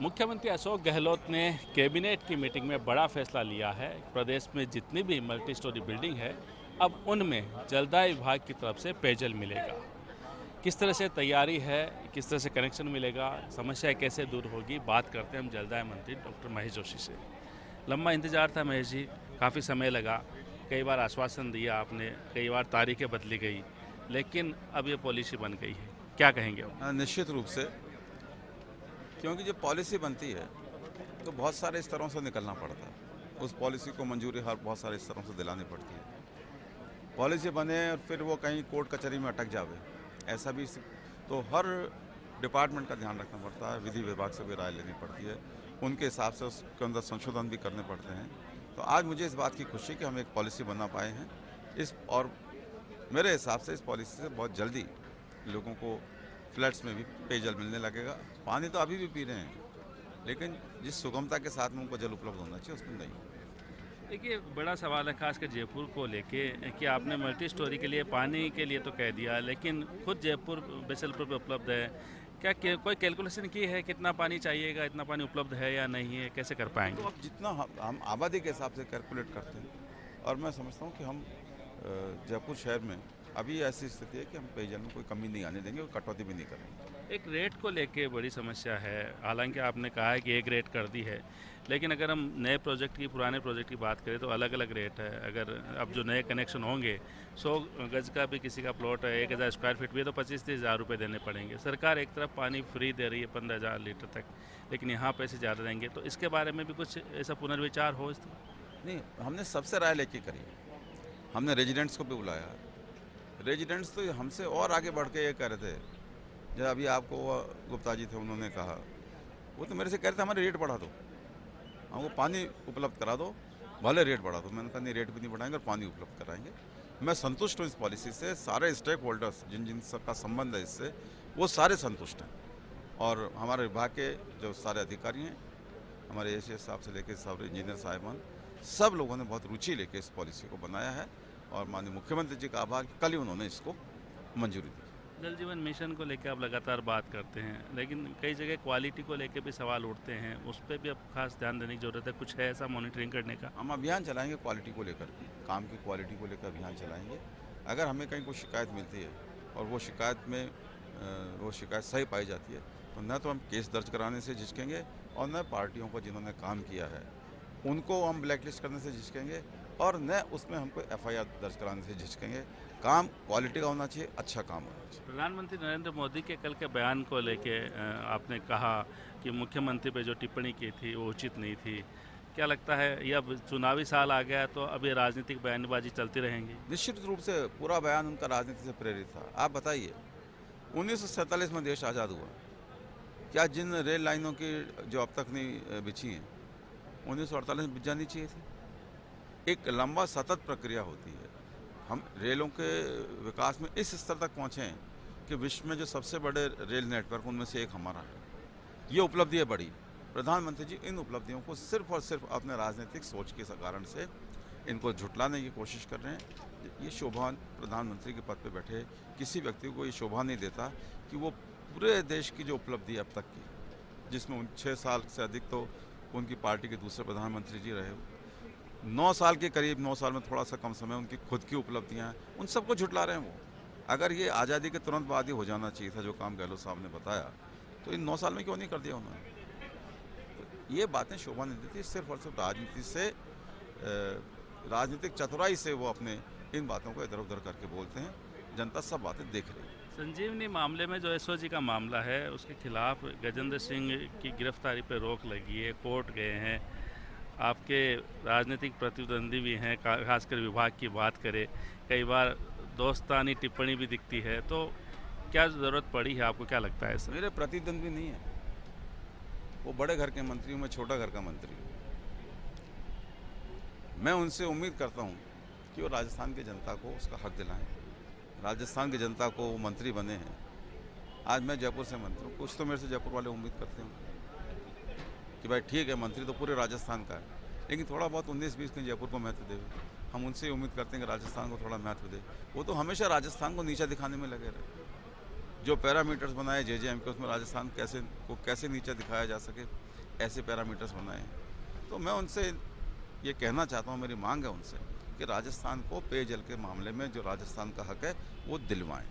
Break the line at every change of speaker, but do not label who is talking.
मुख्यमंत्री अशोक गहलोत ने कैबिनेट की मीटिंग में बड़ा फैसला लिया है। प्रदेश में जितनी भी मल्टी स्टोरी बिल्डिंग है, अब उनमें जलदाय विभाग की तरफ से पेयजल मिलेगा। किस तरह से तैयारी है, किस तरह से कनेक्शन मिलेगा, समस्या कैसे दूर होगी, बात करते हैं हम जलदाय मंत्री डॉक्टर महेश जोशी से। लंबा इंतजार था महेश जी, काफ़ी समय लगा, कई बार आश्वासन दिया आपने, कई बार तारीखें बदली गई, लेकिन अब ये पॉलिसी बन गई है। क्या कहेंगे आप?
निश्चित रूप से, क्योंकि जब पॉलिसी बनती है तो बहुत सारे स्तरों से निकलना पड़ता है। उस पॉलिसी को मंजूरी हर बहुत सारे स्तरों से दिलानी पड़ती है। पॉलिसी बने और फिर वो कहीं कोर्ट कचहरी में अटक जावे, ऐसा भी तो हर डिपार्टमेंट का ध्यान रखना पड़ता है। विधि विभाग से भी राय लेनी पड़ती है, उनके हिसाब से उसके अंदर संशोधन भी करने पड़ते हैं। तो आज मुझे इस बात की खुशी कि हम एक पॉलिसी बना पाए हैं और मेरे हिसाब से इस पॉलिसी से बहुत जल्दी लोगों को फ्लैट्स में भी पेयजल मिलने लगेगा। पानी तो अभी भी पी रहे हैं, लेकिन जिस सुगमता के साथ में उनको जल उपलब्ध होना चाहिए उसमें नहीं।
देखिए, बड़ा सवाल है खासकर जयपुर को लेके कि आपने मल्टी स्टोरी के लिए पानी के लिए तो कह दिया, लेकिन खुद जयपुर बिशनपुर पे उपलब्ध है। क्या कोई कैलकुलेशन की है कितना पानी चाहिएगा, इतना पानी उपलब्ध है या नहीं है, कैसे कर पाएंगे?
तो अब जितना हम आबादी के हिसाब से कैलकुलेट करते हैं, और मैं समझता हूँ कि हम जयपुर शहर में अभी ऐसी स्थिति है कि हम पेयजल में कोई कमी नहीं आने देंगे और कटौती भी नहीं करेंगे।
एक रेट को लेके बड़ी समस्या है। हालांकि आपने कहा है कि एक रेट कर दी है, लेकिन अगर हम नए प्रोजेक्ट की पुराने प्रोजेक्ट की बात करें तो अलग अलग रेट है। अगर अब जो नए कनेक्शन होंगे, 100 गज का भी किसी का प्लॉट है, 1000 स्क्वायर फीट भी है, तो 25-30 हज़ार रुपये देने पड़ेंगे। सरकार एक तरफ पानी फ्री दे रही है 15,000 लीटर तक, लेकिन यहाँ पैसे ज़्यादा देंगे। तो इसके बारे में भी कुछ ऐसा पुनर्विचार हो?
नहीं, हमने सबसे राय लेके करी। हमने रेजिडेंट्स को भी बुलाया। रेजिडेंट्स तो हमसे और आगे बढ़ के ये कह रहे थे, जब अभी आपको गुप्ता जी थे, उन्होंने कहा, वो तो मेरे से कह रहे थे हमारे रेट बढ़ा दो, हमको पानी उपलब्ध करा दो, भले रेट बढ़ा दो। मैंने कहा नहीं, रेट भी नहीं बढ़ाएंगे और पानी उपलब्ध कराएंगे। मैं संतुष्ट हूँ इस पॉलिसी से। सारे स्टेक होल्डर्स जिन जिन सबका संबंध है इससे, वो सारे संतुष्ट हैं। और हमारे विभाग के जो सारे अधिकारी हैं, हमारे एसीएस साहब से लेकर सारे इंजीनियर साहिबान, सब लोगों ने बहुत रुचि लेकर इस पॉलिसी को बनाया है। और माननीय मुख्यमंत्री जी का आभार, कल ही उन्होंने इसको मंजूरी दी।
जल जीवन मिशन को लेकर आप लगातार बात करते हैं, लेकिन कई जगह क्वालिटी को लेकर भी सवाल उठते हैं। उस पर भी अब खास ध्यान देने की जरूरत है। कुछ है ऐसा मॉनिटरिंग करने का?
हम अभियान चलाएंगे क्वालिटी को लेकर, काम की क्वालिटी को लेकर अभियान चलाएंगे। अगर हमें कहीं कोई शिकायत मिलती है और वो शिकायत सही पाई जाती है, तो न तो हम केस दर्ज कराने से झिझकेंगे और न पार्टियों को जिन्होंने काम किया है उनको हम ब्लैकलिस्ट करने से झिझकेंगे, और न उसमें हमको एफआईआर दर्ज कराने से झिझकेंगे। काम क्वालिटी का होना चाहिए, अच्छा काम होना चाहिए।
प्रधानमंत्री नरेंद्र मोदी के कल के बयान को लेके आपने कहा कि मुख्यमंत्री पे जो टिप्पणी की थी वो उचित नहीं थी। क्या लगता है, ये अब चुनावी साल आ गया तो अब ये राजनीतिक बयानबाजी चलती रहेंगी?
निश्चित रूप से पूरा बयान उनका राजनीति से प्रेरित था। आप बताइए, 1947 में देश आज़ाद हुआ, क्या जिन रेल लाइनों की जो अब तक नहीं बिछी हैं, 1948 में बिछ जानी चाहिए थी? एक लंबा सतत प्रक्रिया होती है। हम रेलों के विकास में इस स्तर तक पहुँचे हैं कि विश्व में जो सबसे बड़े रेल नेटवर्क उनमें से एक हमारा है। ये उपलब्धि है बड़ी। प्रधानमंत्री जी इन उपलब्धियों को सिर्फ और सिर्फ अपने राजनीतिक सोच के कारण से इनको झुटलाने की कोशिश कर रहे हैं। ये शोभा प्रधानमंत्री के पद पे बैठे किसी व्यक्ति को ये शोभा नहीं देता कि वो पूरे देश की जो उपलब्धि अब तक की, जिसमें 6 साल से अधिक तो उनकी पार्टी के दूसरे प्रधानमंत्री जी रहे, 9 साल के करीब, 9 साल में थोड़ा सा कम समय, उनकी खुद की उपलब्धियां हैं, उन सबको झुटला रहे हैं वो। अगर ये आज़ादी के तुरंत बाद ही हो जाना चाहिए था, जो काम गहलोत साहब ने बताया, तो इन 9 साल में क्यों नहीं कर दिया उन्होंने? तो ये बातें शोभा नहीं देती। सिर्फ और सिर्फ राजनीति से, राजनीतिक चतुराई से वो अपने इन बातों को इधर उधर करके बोलते हैं। जनता सब बातें देख रही है।
संजीवनी मामले में जो एसओजी का मामला है, उसके खिलाफ गजेंद्र सिंह की गिरफ्तारी पर रोक लगी है, कोर्ट गए हैं। आपके राजनीतिक प्रतिद्वंदी भी हैं, खासकर विभाग की बात करें, कई बार दोस्तानी टिप्पणी भी दिखती है। तो क्या ज़रूरत पड़ी है, आपको क्या लगता है सर?
मेरे प्रतिद्वंदी नहीं है, वो बड़े घर के मंत्री हूँ, मैं छोटा घर का मंत्री हूँ। मैं उनसे उम्मीद करता हूँ कि वो राजस्थान की जनता को उसका हक दिलाएं। राजस्थान की जनता को वो मंत्री बने हैं। आज मैं जयपुर से मंत्री हूँ, कुछ तो मेरे से जयपुर वाले उम्मीद करते हैं कि भाई ठीक है, मंत्री तो पूरे राजस्थान का है, लेकिन थोड़ा बहुत 19-20 के जयपुर को महत्व देवे। हम उनसे उम्मीद करते हैं कि राजस्थान को थोड़ा महत्व दे। वो तो हमेशा राजस्थान को नीचा दिखाने में लगे रहे। जो पैरामीटर्स बनाए जेजेएम के, उसमें राजस्थान कैसे नीचा दिखाया जा सके, ऐसे पैरामीटर्स बनाए हैं। तो मैं उनसे ये कहना चाहता हूँ, मेरी मांग है उनसे कि राजस्थान को पेयजल के मामले में जो राजस्थान का हक है वो दिलवाएं।